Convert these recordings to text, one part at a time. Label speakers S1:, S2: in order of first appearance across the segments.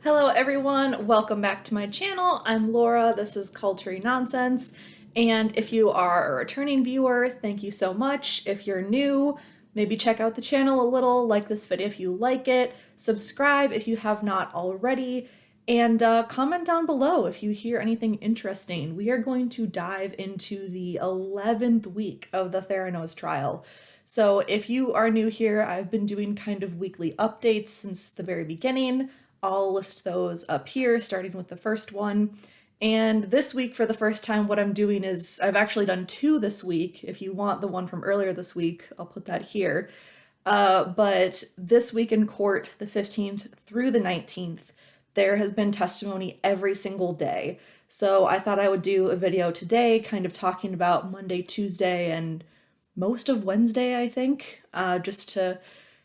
S1: Hello everyone, welcome back to my channel. I'm Laura, this is Culture Nonsense, and if you are a returning viewer, thank you so much. If you're new, maybe check out the channel a little, like this video if you like it, subscribe if you have not already, and comment down below if you hear anything interesting. We are going to dive into the 11th week of the Theranos trial. So if you are new here, I've been doing kind of weekly updates since the very beginning. I'll list those up here, starting with the first one. And this week, for the first time, what I'm doing is I've actually done two this week. If you want the one from earlier this week, I'll put that here. But this week in court, the 15th through the 19th, there has been testimony every single day. So I thought I would do a video today kind of talking about Monday, Tuesday, and most of Wednesday, I think, just to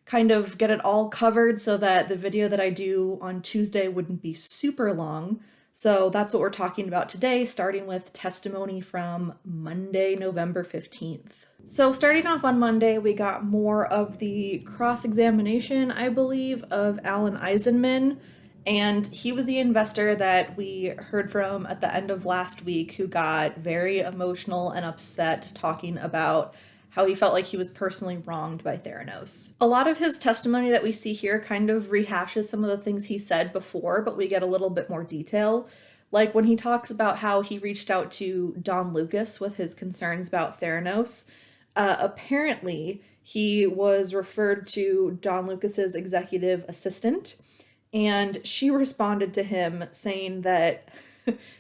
S1: kind of get it all covered so that the video that I do on Tuesday wouldn't be super long. So that's what we're talking about today, starting with testimony from Monday, November 15th. So starting off on Monday, we got more of the cross-examination, I believe, of Alan Eisenmann. And he was the investor that we heard from at the end of last week who got very emotional and upset talking about how he felt like he was personally wronged by Theranos. A lot of his testimony that we see here kind of rehashes some of the things he said before, but we get a little bit more detail. Like when he talks about how he reached out to Don Lucas with his concerns about Theranos. Apparently, he was referred to Don Lucas's executive assistant, and she responded to him saying that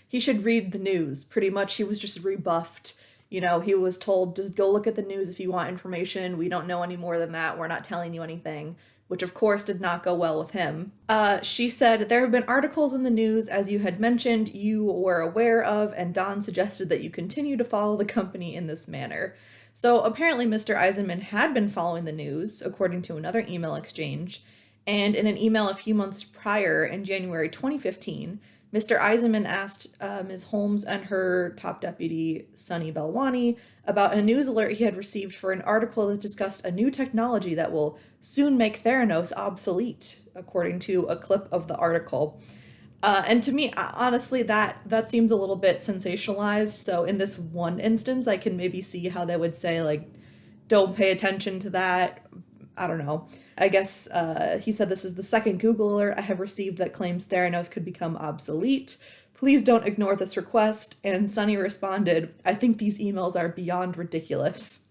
S1: he should read the news. Pretty much, he was just rebuffed. You know, he was told, just go look at the news if you want information. We don't know any more than that. We're not telling you anything, which of course did not go well with him. She said, there have been articles in the news, as you had mentioned, you were aware of, and Don suggested that you continue to follow the company in this manner. So apparently Mr. Eisenmann had been following the news, according to another email exchange. And in an email a few months prior, in January 2015, Mr. Eisenmann asked Ms. Holmes and her top deputy, Sunny Belwani, about a news alert he had received for an article that discussed a new technology that will soon make Theranos obsolete, according to a clip of the article. And to me, honestly, that seems a little bit sensationalized. So in this one instance, I can maybe see how they would say, like, don't pay attention to that. I don't know. I guess he said, this is the second Google alert I have received that claims Theranos could become obsolete. Please don't ignore this request. And Sunny responded, I think these emails are beyond ridiculous.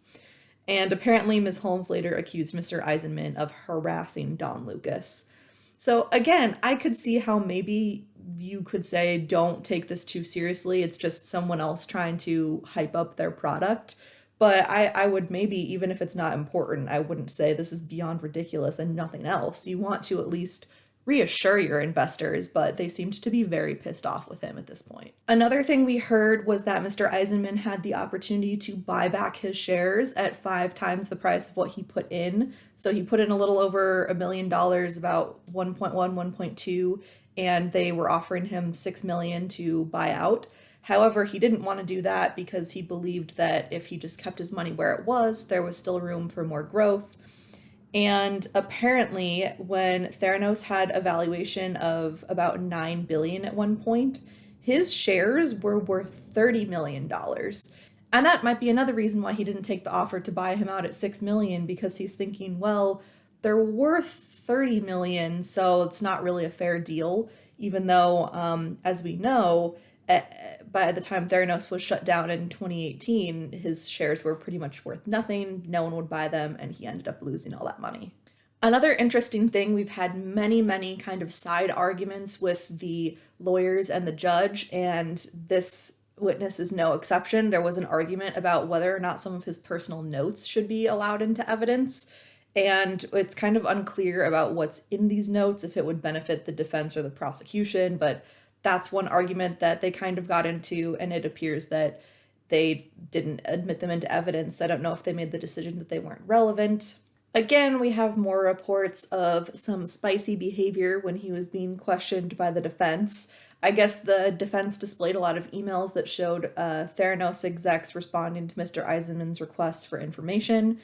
S1: And apparently Ms. Holmes later accused Mr. Eisenmann of harassing Don Lucas. So again, I could see how maybe you could say, don't take this too seriously. It's just someone else trying to hype up their product. But I would maybe, even if it's not important, I wouldn't say this is beyond ridiculous and nothing else. You want to at least reassure your investors, but they seemed to be very pissed off with him at this point. Another thing we heard was that Mr. Eisenmann had the opportunity to buy back his shares at 5 times the price of what he put in. So he put in a little over $1 million, about 1.1, 1.2, and they were offering him $6 million to buy out. However, he didn't want to do that because he believed that if he just kept his money where it was, there was still room for more growth. And apparently, when Theranos had a valuation of about $9 billion at one point, his shares were worth $30 million. And that might be another reason why he didn't take the offer to buy him out at $6 million, because he's thinking, well, they're worth $30 million, so it's not really a fair deal, even though, as we know, by the time Theranos was shut down in 2018, his shares were pretty much worth nothing. No one would buy them, and he ended up losing all that money. Another interesting thing, we've had many kind of side arguments with the lawyers and the judge, and this witness is no exception. There was an argument about whether or not some of his personal notes should be allowed into evidence, and it's kind of unclear about what's in these notes, if it would benefit the defense or the prosecution, but that's one argument that they kind of got into, and it appears that they didn't admit them into evidence. I don't know if they made the decision that they weren't relevant. Again, we have more reports of some spicy behavior when he was being questioned by the defense. I guess the defense displayed a lot of emails that showed Theranos execs responding to Mr. Eisenmann's requests for information.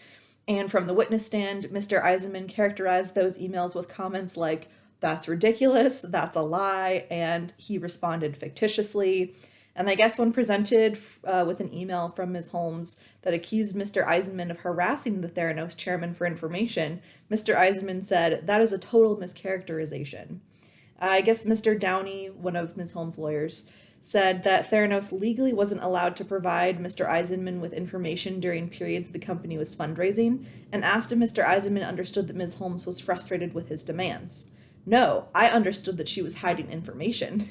S1: And from the witness stand, Mr. Eisenmann characterized those emails with comments like, that's ridiculous, that's a lie, and he responded fictitiously. And I guess when presented with an email from Ms. Holmes that accused Mr. Eisenmann of harassing the Theranos chairman for information, Mr. Eisenmann said, "That is a total mischaracterization." I guess Mr. Downey, one of Ms. Holmes' lawyers, said that Theranos legally wasn't allowed to provide Mr. Eisenmann with information during periods the company was fundraising, and asked if Mr. Eisenmann understood that Ms. Holmes was frustrated with his demands. "No, I understood that she was hiding information."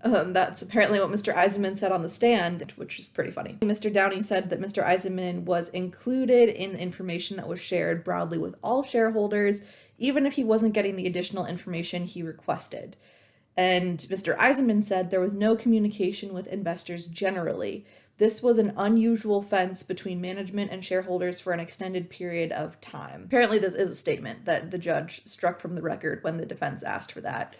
S1: That's apparently what Mr. Eisenmann said on the stand, which is pretty funny. Mr. Downey said that Mr. Eisenmann was included in information that was shared broadly with all shareholders, even if he wasn't getting the additional information he requested. And Mr. Eisenmann said there was no communication with investors generally. This was an unusual fence between management and shareholders for an extended period of time. Apparently this is a statement that the judge struck from the record when the defense asked for that.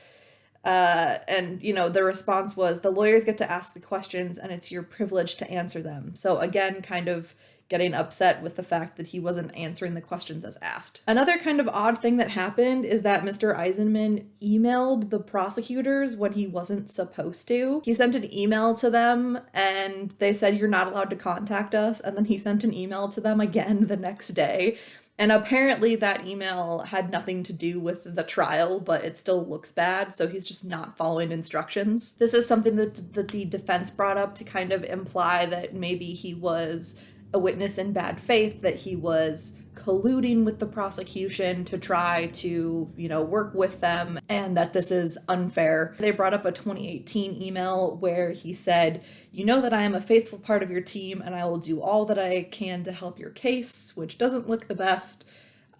S1: And the response was, the lawyers get to ask the questions and it's your privilege to answer them. So again, kind of getting upset with the fact that he wasn't answering the questions as asked. Another kind of odd thing that happened is that Mr. Eisenmann emailed the prosecutors when he wasn't supposed to. He sent an email to them and they said, "You're not allowed to contact us." And then he sent an email to them again the next day. And apparently that email had nothing to do with the trial, but it still looks bad, so he's just not following instructions. This is something that the defense brought up to kind of imply that maybe he was a witness in bad faith, that he was colluding with the prosecution to try to, work with them, and that this is unfair. They brought up a 2018 email where he said, "You know that I am a faithful part of your team and I will do all that I can to help your case," which doesn't look the best.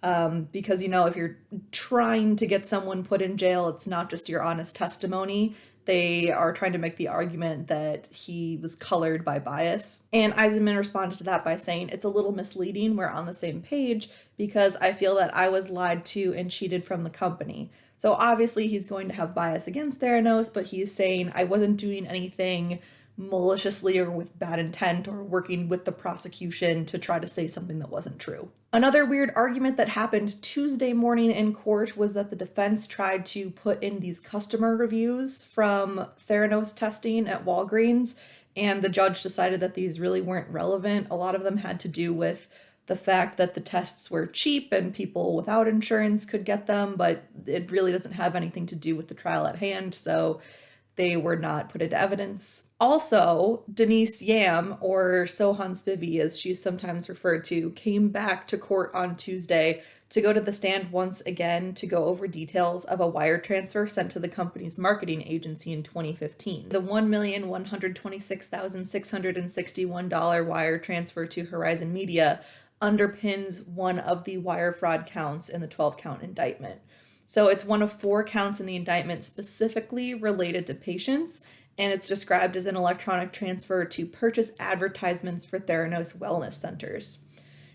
S1: Because, if you're trying to get someone put in jail, it's not just your honest testimony. They are trying to make the argument that he was colored by bias. And Eisenmann responded to that by saying, "It's a little misleading. We're on the same page because I feel that I was lied to and cheated from the company." So obviously he's going to have bias against Theranos, but he's saying, "I wasn't doing anything maliciously or with bad intent or working with the prosecution to try to say something that wasn't true." Another weird argument that happened Tuesday morning in court was that the defense tried to put in these customer reviews from Theranos testing at Walgreens, and the judge decided that these really weren't relevant. A lot of them had to do with the fact that the tests were cheap and people without insurance could get them, but it really doesn't have anything to do with the trial at hand, so they were not put into evidence. Also, Denise Yam, or Sohan Spivey as she's sometimes referred to, came back to court on Tuesday to go to the stand once again to go over details of a wire transfer sent to the company's marketing agency in 2015. The $1,126,661 wire transfer to Horizon Media underpins one of the wire fraud counts in the 12-count indictment. So it's one of 4 counts in the indictment specifically related to patients, and it's described as an electronic transfer to purchase advertisements for Theranos wellness centers.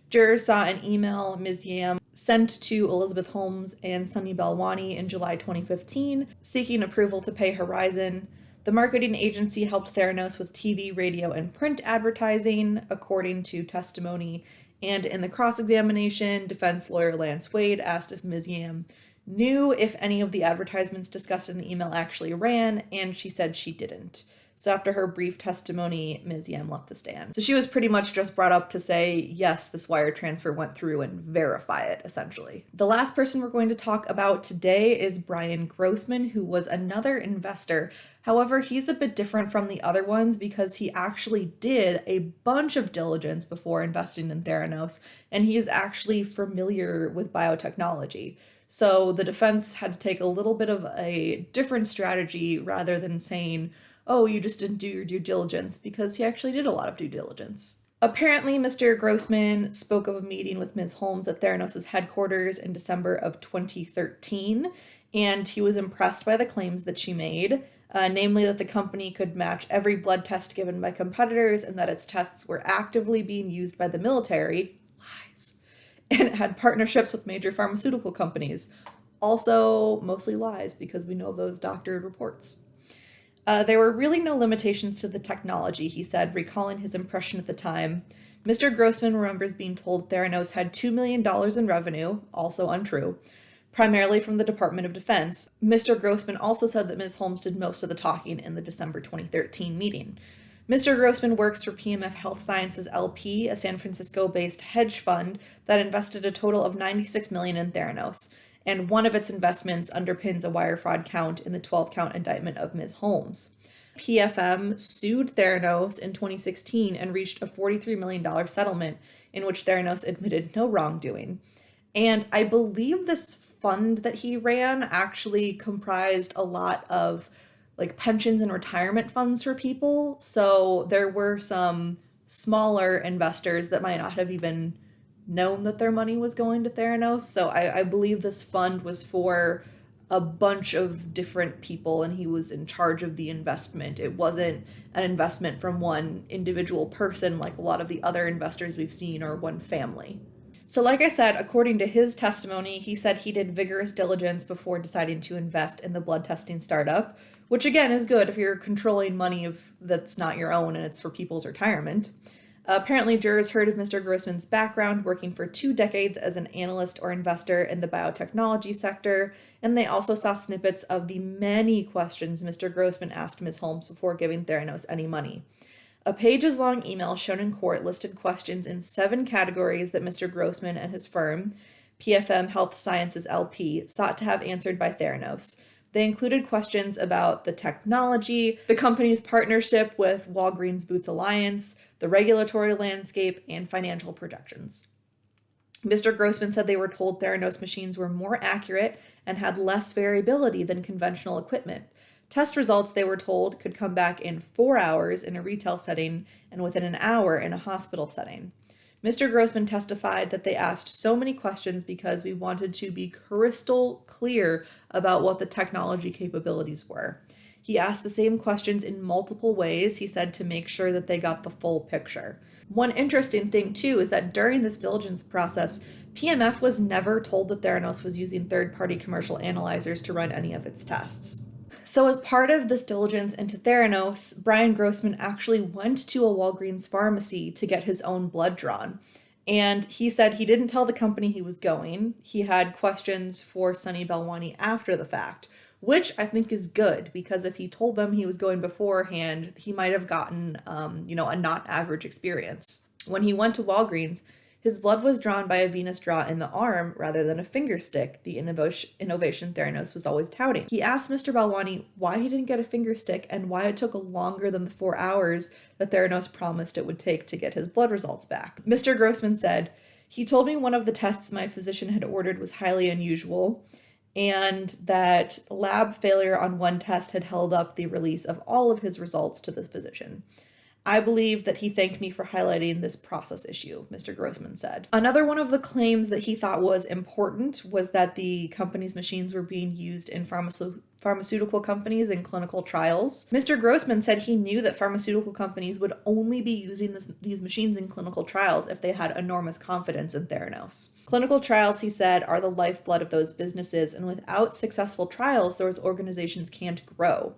S1: Jurors saw an email Ms. Yam sent to Elizabeth Holmes and Sunny Balwani in July 2015, seeking approval to pay Horizon. The marketing agency helped Theranos with TV, radio, and print advertising, according to testimony. And in the cross-examination, defense lawyer Lance Wade asked if Ms. Yam knew if any of the advertisements discussed in the email actually ran, and she said she didn't. So after her brief testimony, Ms. Yam left the stand. So she was pretty much just brought up to say, yes, this wire transfer went through and verify it, essentially. The last person we're going to talk about today is Brian Grossman, who was another investor. However, he's a bit different from the other ones because he actually did a bunch of diligence before investing in Theranos, and he is actually familiar with biotechnology. So the defense had to take a little bit of a different strategy rather than saying, "Oh, you just didn't do your due diligence," because he actually did a lot of due diligence. Apparently, Mr. Grossman spoke of a meeting with Ms. Holmes at Theranos' headquarters in December of 2013, and he was impressed by the claims that she made, namely that the company could match every blood test given by competitors and that its tests were actively being used by the military. Lies. And it had partnerships with major pharmaceutical companies. Also, mostly lies, because we know those doctored reports. There were really no limitations to the technology, he said, recalling his impression at the time. Mr. Grossman remembers being told Theranos had $2 million in revenue, also untrue, primarily from the Department of Defense. Mr. Grossman also said that Ms. Holmes did most of the talking in the December 2013 meeting. Mr. Grossman works for PMF Health Sciences LP, a San Francisco-based hedge fund that invested a total of $96 million in Theranos, and one of its investments underpins a wire fraud count in the 12-count indictment of Ms. Holmes. PFM sued Theranos in 2016 and reached a $43 million settlement in which Theranos admitted no wrongdoing. And I believe this fund that he ran actually comprised a lot of like pensions and retirement funds for people. So there were some smaller investors that might not have even known that their money was going to Theranos. So I believe this fund was for a bunch of different people and he was in charge of the investment. It wasn't an investment from one individual person like a lot of the other investors we've seen, or one family. So like I said, according to his testimony, he said he did vigorous diligence before deciding to invest in the blood testing startup, which again is good if you're controlling money that's not your own and it's for people's retirement. Apparently, jurors heard of Mr. Grossman's background working for 2 decades as an analyst or investor in the biotechnology sector, and they also saw snippets of the many questions Mr. Grossman asked Ms. Holmes before giving Theranos any money. A pages-long email shown in court listed questions in 7 categories that Mr. Grossman and his firm, PFM Health Sciences LP, sought to have answered by Theranos. They included questions about the technology, the company's partnership with Walgreens Boots Alliance, the regulatory landscape, and financial projections. Mr. Grossman said they were told Theranos machines were more accurate and had less variability than conventional equipment. Test results, they were told, could come back in 4 hours in a retail setting and within an hour in a hospital setting. Mr. Grossman testified that they asked so many questions because we wanted to be crystal clear about what the technology capabilities were. He asked the same questions in multiple ways, he said, to make sure that they got the full picture. One interesting thing, too, is that during this diligence process, PMF was never told that Theranos was using third-party commercial analyzers to run any of its tests. So as part of this diligence into Theranos, Brian Grossman actually went to a Walgreens pharmacy to get his own blood drawn. And he said he didn't tell the company he was going. He had questions for Sunny Balwani after the fact, which I think is good, because if he told them he was going beforehand, he might have gotten, a not average experience. When he went to Walgreens, his blood was drawn by a venous draw in the arm rather than a finger stick, the innovation Theranos was always touting. He asked Mr. Balwani why he didn't get a finger stick and why it took longer than the 4 hours that Theranos promised it would take to get his blood results back. Mr. Grossman said, "He told me one of the tests my physician had ordered was highly unusual, and that lab failure on one test had held up the release of all of his results to the physician. I believe that he thanked me for highlighting this process issue," Mr. Grossman said. Another one of the claims that he thought was important was that the company's machines were being used in pharmaceutical companies in clinical trials. Mr. Grossman said he knew that pharmaceutical companies would only be using these machines in clinical trials if they had enormous confidence in Theranos. Clinical trials, he said, are the lifeblood of those businesses, and without successful trials, those organizations can't grow.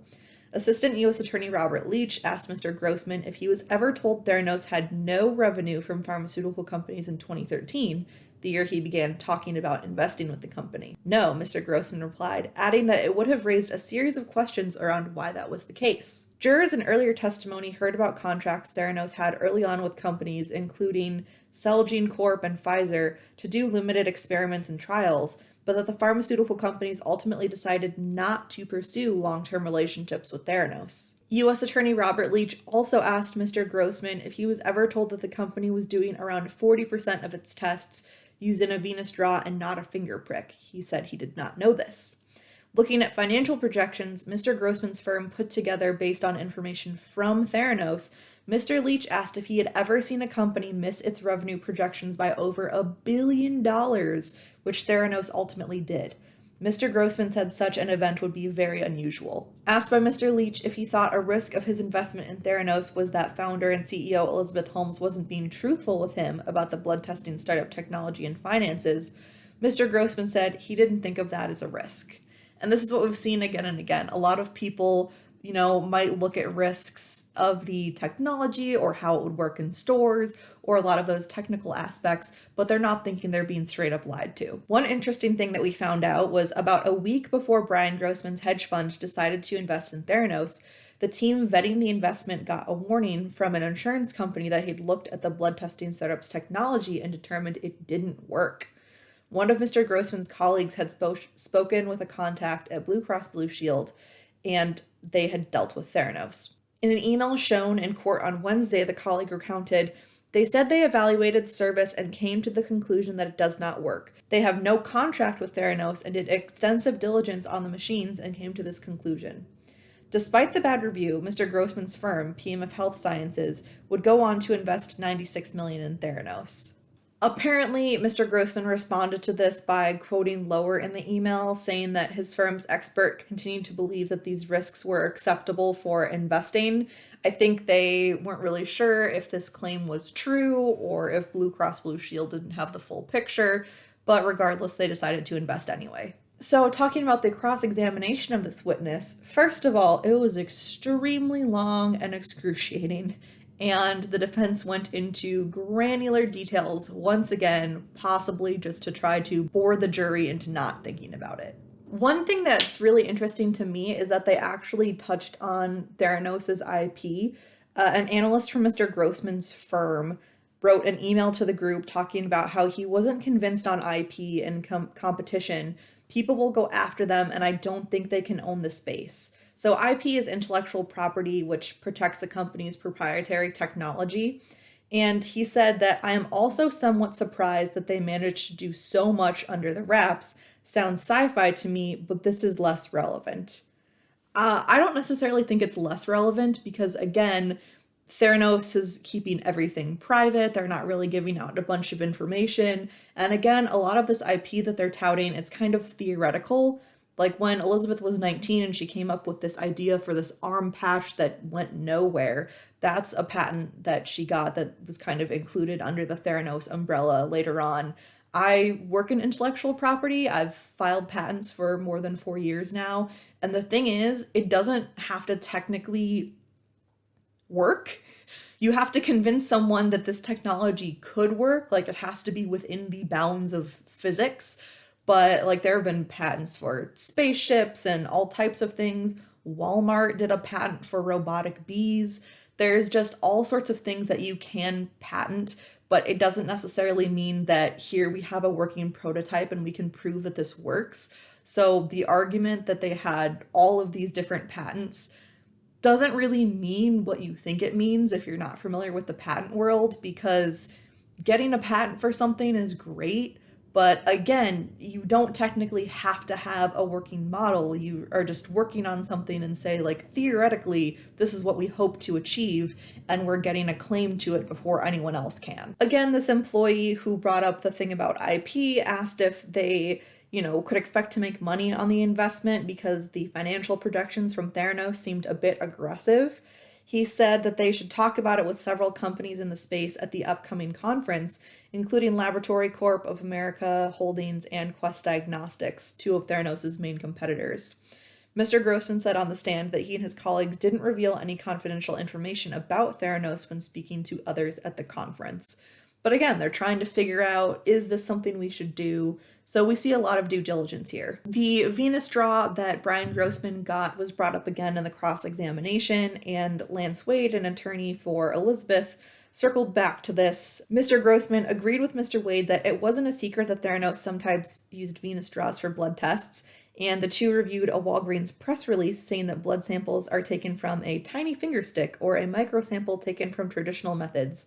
S1: Assistant U.S. Attorney Robert Leach asked Mr. Grossman if he was ever told Theranos had no revenue from pharmaceutical companies in 2013, the year he began talking about investing with the company. "No," Mr. Grossman replied, adding that it would have raised a series of questions around why that was the case. Jurors in earlier testimony heard about contracts Theranos had early on with companies including Celgene Corp and Pfizer to do limited experiments and trials, but that the pharmaceutical companies ultimately decided not to pursue long-term relationships with Theranos. U.S. Attorney Robert Leach also asked Mr. Grossman if he was ever told that the company was doing around 40% of its tests using a venous draw and not a finger prick. He said he did not know this. Looking at financial projections Mr. Grossman's firm put together based on information from Theranos, Mr. Leach asked if he had ever seen a company miss its revenue projections by over $1 billion, which Theranos ultimately did. Mr. Grossman said such an event would be very unusual. Asked by Mr. Leach if he thought a risk of his investment in Theranos was that founder and CEO Elizabeth Holmes wasn't being truthful with him about the blood testing startup technology and finances, Mr. Grossman said he didn't think of that as a risk. And this is what we've seen again and again. A lot of people might look at risks of the technology or how it would work in stores or a lot of those technical aspects, but they're not thinking they're being straight up lied to. One interesting thing that we found out was about a week before Brian Grossman's hedge fund decided to invest in Theranos, the team vetting the investment got a warning from an insurance company that had looked at the blood testing startup's technology and determined it didn't work. One of Mr. Grossman's colleagues had spoken with a contact at Blue Cross Blue Shield, and they had dealt with Theranos. In an email shown in court on Wednesday, the colleague recounted, "They said they evaluated service and came to the conclusion that it does not work. They have no contract with Theranos and did extensive diligence on the machines and came to this conclusion." Despite the bad review, Mr. Grossman's firm, PMF Health Sciences, would go on to invest $96 million in Theranos. Apparently, Mr. Grossman responded to this by quoting lower in the email, saying that his firm's expert continued to believe that these risks were acceptable for investing. I think they weren't really sure if this claim was true or if Blue Cross Blue Shield didn't have the full picture, but regardless, they decided to invest anyway. So, talking about the cross-examination of this witness, first of all, it was extremely long and excruciating. And the defense went into granular details once again, possibly just to try to bore the jury into not thinking about it. One thing that's really interesting to me is that they actually touched on Theranos' IP. An analyst from Mr. Grossman's firm wrote an email to the group talking about how he wasn't convinced on IP and competition. People will go after them, and I don't think they can own the space. So IP is intellectual property, which protects a company's proprietary technology. And he said that, "I am also somewhat surprised that they managed to do so much under the wraps. Sounds sci-fi to me, but this is less relevant." I don't necessarily think it's less relevant because, again, Theranos is keeping everything private. They're not really giving out a bunch of information. And again, a lot of this IP that they're touting, it's kind of theoretical. Like when Elizabeth was 19 and she came up with this idea for this arm patch that went nowhere, that's a patent that she got that was kind of included under the Theranos umbrella later on. I work in intellectual property. I've filed patents for more than 4 years now. And the thing is, it doesn't have to technically work. You have to convince someone that this technology could work. Like, it has to be within the bounds of physics. But like, there have been patents for spaceships and all types of things. Walmart did a patent for robotic bees. There's just all sorts of things that you can patent, but it doesn't necessarily mean that here we have a working prototype and we can prove that this works. So the argument that they had all of these different patents doesn't really mean what you think it means if you're not familiar with the patent world, because getting a patent for something is great. But again, you don't technically have to have a working model. You are just working on something and say, like, theoretically, this is what we hope to achieve, and we're getting a claim to it before anyone else can. Again, this employee who brought up the thing about IP asked if they, could expect to make money on the investment because the financial projections from Theranos seemed a bit aggressive. He said that they should talk about it with several companies in the space at the upcoming conference, including Laboratory Corp of America Holdings and Quest Diagnostics, two of Theranos' main competitors. Mr. Grossman said on the stand that he and his colleagues didn't reveal any confidential information about Theranos when speaking to others at the conference. But again, they're trying to figure out, is this something we should do? So we see a lot of due diligence here. The venous draw that Brian Grossman got was brought up again in the cross-examination, and Lance Wade, an attorney for Elizabeth, circled back to this. Mr. Grossman agreed with Mr. Wade that it wasn't a secret that Theranos sometimes used venous draws for blood tests, and the two reviewed a Walgreens press release saying that blood samples are taken from a tiny finger stick or a microsample taken from traditional methods.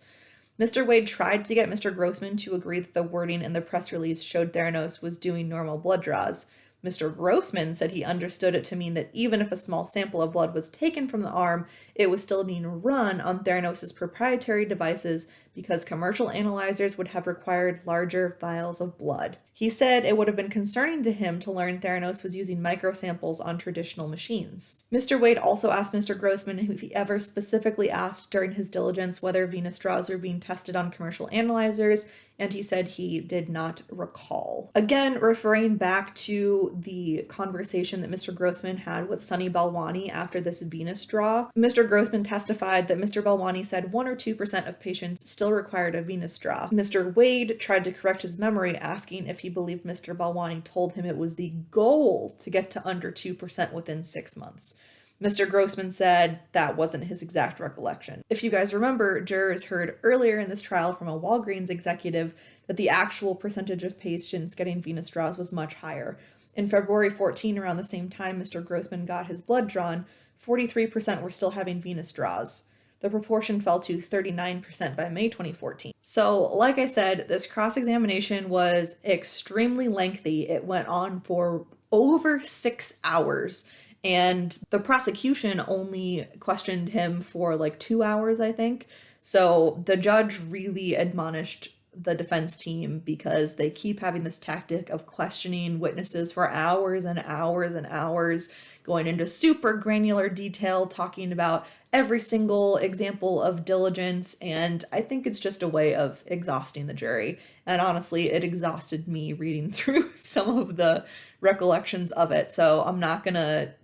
S1: Mr. Wade tried to get Mr. Grossman to agree that the wording in the press release showed Theranos was doing normal blood draws. Mr. Grossman said he understood it to mean that even if a small sample of blood was taken from the arm, it was still being run on Theranos' proprietary devices because commercial analyzers would have required larger vials of blood. He said it would have been concerning to him to learn Theranos was using microsamples on traditional machines. Mr. Wade also asked Mr. Grossman if he ever specifically asked during his diligence whether venous straws were being tested on commercial analyzers, and he said he did not recall. Again, referring back to the conversation that Mr. Grossman had with Sunny Balwani after this venous draw, Mr. Grossman testified that Mr. Balwani said 1 or 2% of patients still required a venous draw. Mr. Wade tried to correct his memory, asking if he believed Mr. Balwani told him it was the goal to get to under 2% within 6 months. Mr. Grossman said that wasn't his exact recollection. If you guys remember, jurors heard earlier in this trial from a Walgreens executive that the actual percentage of patients getting venous draws was much higher. In February 14, around the same time Mr. Grossman got his blood drawn, 43% were still having venous draws. The proportion fell to 39% by May 2014. So, like I said, this cross-examination was extremely lengthy. It went on for over 6 hours. And the prosecution only questioned him for like 2 hours, I think. So the judge really admonished the defense team because they keep having this tactic of questioning witnesses for hours and hours and hours, going into super granular detail, talking about every single example of diligence. And I think it's just a way of exhausting the jury. And honestly, it exhausted me reading through some of the recollections of it. So I'm not gonna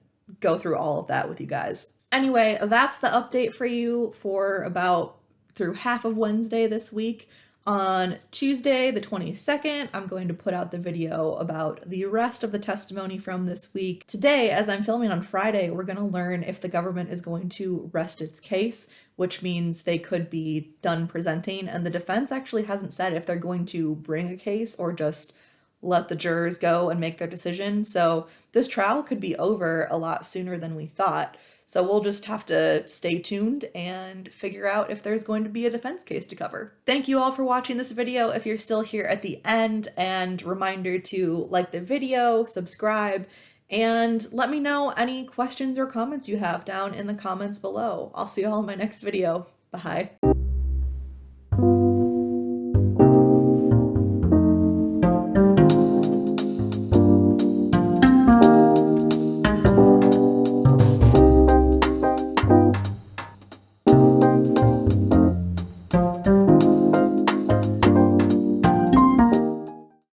S1: go through all of that with you guys. Anyway, that's the update for you for about through half of Wednesday this week. On Tuesday, the 22nd, I'm going to put out the video about the rest of the testimony from this week. Today, as I'm filming on Friday, we're going to learn if the government is going to rest its case, which means they could be done presenting. And the defense actually hasn't said if they're going to bring a case or just let the jurors go and make their decision. So this trial could be over a lot sooner than we thought. So we'll just have to stay tuned and figure out if there's going to be a defense case to cover. Thank you all for watching this video if you're still here at the end, and reminder to like the video, subscribe, and let me know any questions or comments you have down in the comments below. I'll see you all in my next video. Bye.